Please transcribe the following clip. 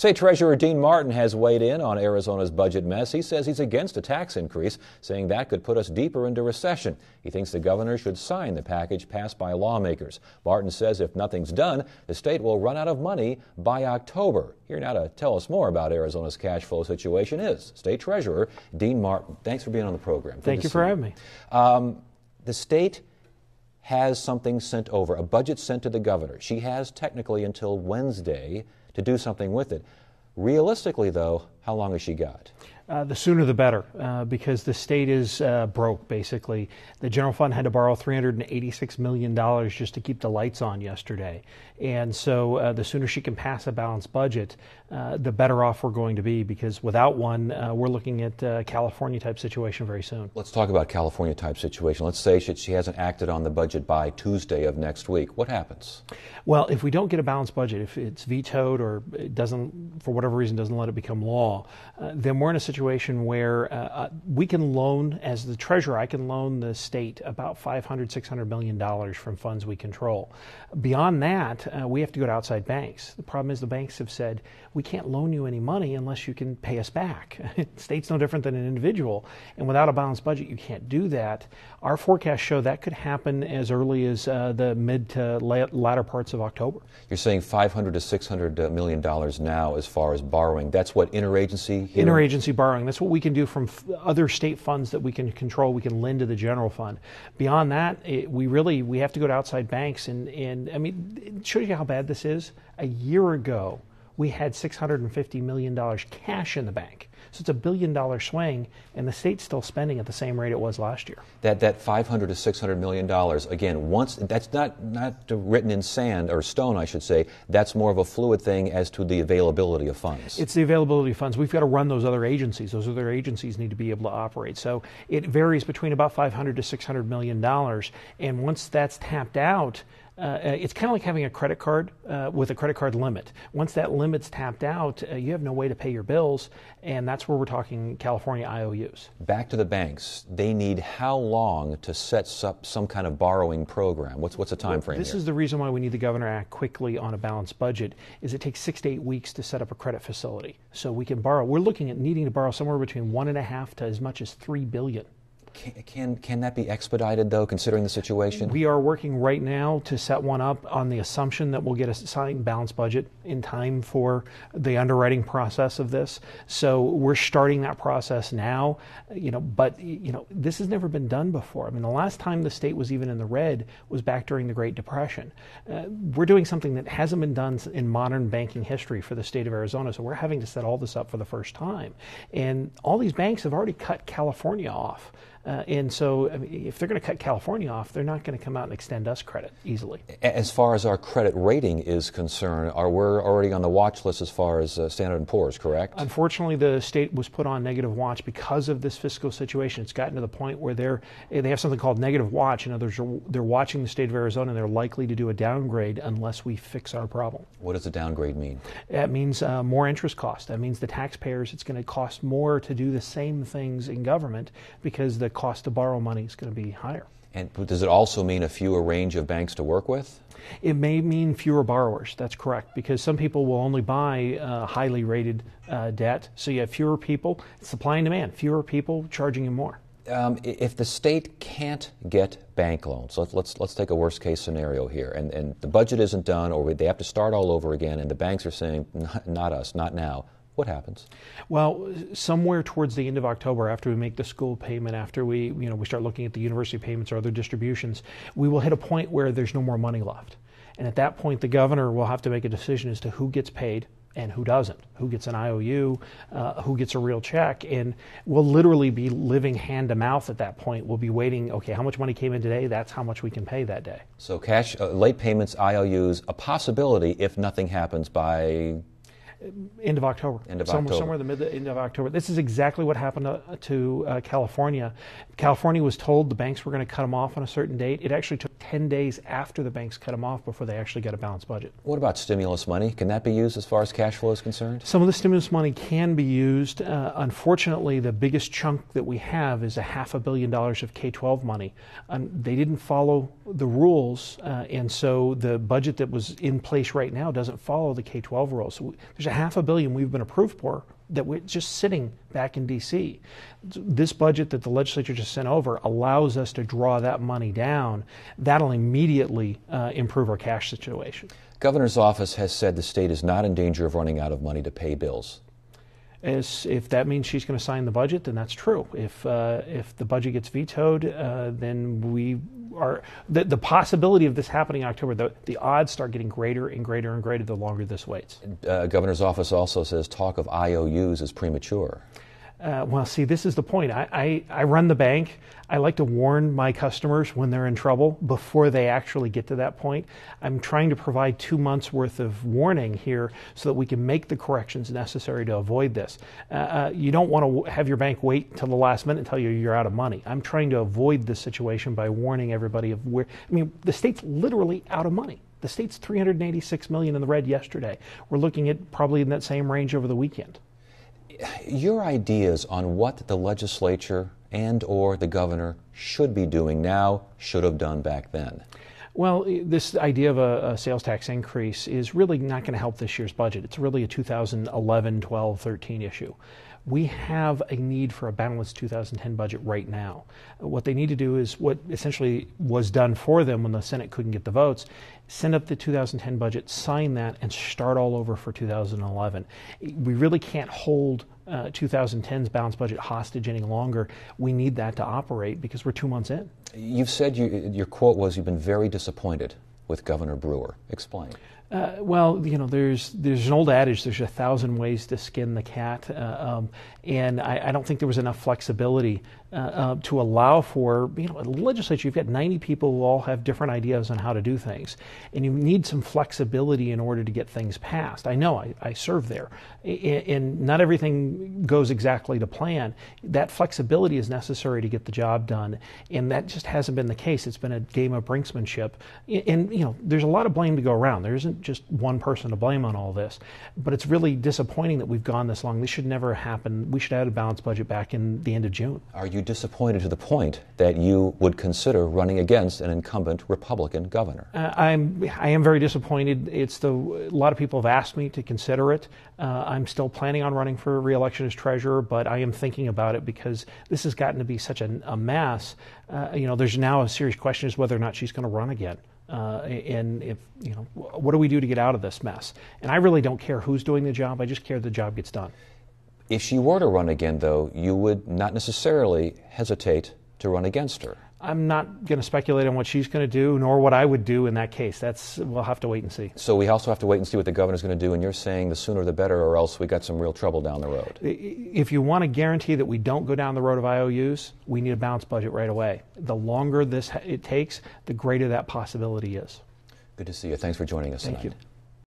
State Treasurer Dean Martin has weighed in on Arizona's budget mess. He says he's against a tax increase, saying that could put us deeper into recession. He thinks the governor should sign the package passed by lawmakers. Martin says if nothing's done, the state will run out of money by October. Here now to tell us more about Arizona's cash flow situation is State Treasurer Dean Martin. Thanks for being on the program. Thank you for having me. The state has something sent over, a budget sent to the governor. She has technically until Wednesday to do something with it. Realistically, though, how long has she got? The sooner the better, because the state is broke, basically. The general fund had to borrow $386 million just to keep the lights on yesterday. And so the sooner she can pass a balanced budget, the better off we're going to be, because without one, we're looking at a California-type situation very soon. Let's talk about California-type situation. Let's say she hasn't acted on the budget by Tuesday of next week. What happens? Well, if we don't get a balanced budget, if it's vetoed or it doesn't, for whatever reason, doesn't let it become law, then we're in a situation where we can loan, as the treasurer, I can loan the state about $500–600 million from funds we control. Beyond that, we have to go to outside banks. The problem is the banks have said, we can't loan you any money unless you can pay us back. The state's no different than an individual, and without a balanced budget, you can't do that. Our forecasts show that could happen as early as the mid to latter parts of October. You're saying $500–600 million now as far as borrowing. That's what interagency? Interagency borrowing. That's what we can do from other state funds that we can control. We can lend to the general fund. Beyond that, we have to go to outside banks. And I mean, it shows you how bad this is. A year ago, we had $650 million cash in the bank. So it's a $1 billion swing, and the state's still spending at the same rate it was last year. That $500–600 million, again, once that's not written in sand or stone, I should say. That's more of a fluid thing as to the availability of funds. It's the availability of funds. We've got to run those other agencies. Those other agencies need to be able to operate. So it varies between about $500–600 million, and once that's tapped out, it's kind of like having a credit card with a credit card limit. Once that limit's tapped out, you have no way to pay your bills, and that's where we're talking California IOUs. Back to the banks. They need how long to set up some kind of borrowing program? What's the time frame This here? is the reason why we need the governor to act quickly on a balanced budget, is it takes 6 to 8 weeks to set up a credit facility. So we can borrow. We're looking at needing to borrow somewhere between $1.5 to as much as $3 billion. Can that be expedited, though, considering the situation? We are working right now to set one up on the assumption that we'll get a signed balanced budget in time for the underwriting process of this. So we're starting that process now, but this has never been done before. I mean, the last time the state was even in the red was back during the Great Depression. We're doing something that hasn't been done in modern banking history for the state of Arizona, so we're having to set all this up for the first time. And all these banks have already cut California off. And so if they're going to cut California off, they're not going to come out and extend us credit easily. As far as our credit rating is concerned, we're already on the watch list as far as Standard & Poor's, correct? Unfortunately, the state was put on negative watch because of this fiscal situation. It's gotten to the point where they have something called negative watch. In other words, they're watching the state of Arizona, and they're likely to do a downgrade unless we fix our problem. What does a downgrade mean? That means more interest cost. That means the taxpayers, it's going to cost more to do the same things in government because the cost to borrow money is going to be higher. And does it also mean a fewer range of banks to work with? It may mean fewer borrowers. That's correct, because some people will only buy highly rated debt. So you have fewer people, supply and demand, fewer people charging you more. If the state can't get bank loans, let's take a worst case scenario here, and the budget isn't done, or they have to start all over again, and the banks are saying, not us, not now. What happens? Well, somewhere towards the end of October, after we make the school payment, after we start looking at the university payments or other distributions, we will hit a point where there's no more money left. And at that point, the governor will have to make a decision as to who gets paid and who doesn't, who gets an IOU, who gets a real check. And we'll literally be living hand to mouth at that point. We'll be waiting, okay, how much money came in today? That's how much we can pay that day. So cash, late payments, IOUs, a possibility if nothing happens by end of October. Somewhere in the end of October. This is exactly what happened to California. California was told the banks were going to cut them off on a certain date. It actually took 10 days after the banks cut them off before they actually get a balanced budget. What about stimulus money? Can that be used as far as cash flow is concerned? Some of the stimulus money can be used. Unfortunately, the biggest chunk that we have is $500 million of K-12 money. They didn't follow the rules, and so the budget that was in place right now doesn't follow the K-12 rules. So there's $500 million we've been approved for that we're just sitting back in D.C. This budget that the legislature just sent over allows us to draw that money down. That'll immediately improve our cash situation. Governor's office has said the state is not in danger of running out of money to pay bills. If that means she's going to sign the budget, then that's true. If the budget gets vetoed, then we are the possibility of this happening in October. The odds start getting greater and greater and greater the longer this waits. Governor's office also says talk of IOUs is premature. Well, see, this is the point. I run the bank. I like to warn my customers when they're in trouble before they actually get to that point. I'm trying to provide 2 months worth of warning here so that we can make the corrections necessary to avoid this. You don't want to have your bank wait until the last minute and tell you you're out of money. I'm trying to avoid this situation by warning everybody of where, the state's literally out of money. The state's $386 million in the red yesterday. We're looking at probably in that same range over the weekend. Your ideas on what the legislature and or the governor should be doing now, should have done back then? Well, this idea of a sales tax increase is really not going to help this year's budget. It's really a 2011, 12, 13 issue. We have a need for a balanced 2010 budget right now. What they need to do is what essentially was done for them when the Senate couldn't get the votes: send up the 2010 budget, sign that, and start all over for 2011. We really can't hold 2010's balanced budget hostage any longer. We need that to operate because we're 2 months in. You've said, your quote was, you've been very disappointed with Governor Brewer. Explain. Well, there's an old adage, there's 1,000 ways to skin the cat, and I don't think there was enough flexibility to allow for, a legislature. You've got 90 people who all have different ideas on how to do things, and you need some flexibility in order to get things passed. I know, I serve there, and not everything goes exactly to plan. That flexibility is necessary to get the job done, and that just hasn't been the case. It's been a game of brinksmanship, and there's a lot of blame to go around. There isn't just one person to blame on all this, but it's really disappointing that we've gone this long. This should never happen. We should have had a balanced budget back in the end of June. Are you disappointed to the point that you would consider running against an incumbent Republican governor? I am very disappointed. A lot of people have asked me to consider it. I'm still planning on running for re-election as treasurer, but I am thinking about it because this has gotten to be such a mess. There's now a serious question as whether or not she's going to run again. And if, what do we do to get out of this mess? And I really don't care who's doing the job. I just care the job gets done. If she were to run again, though, you would not necessarily hesitate to run against her. I'm not going to speculate on what she's going to do, nor what I would do in that case. We'll have to wait and see. So we also have to wait and see what the governor's going to do, and you're saying the sooner the better, or else we got some real trouble down the road. If you want to guarantee that we don't go down the road of IOUs, we need a balanced budget right away. The longer it takes, the greater that possibility is. Good to see you. Thanks for joining us tonight. Thank you.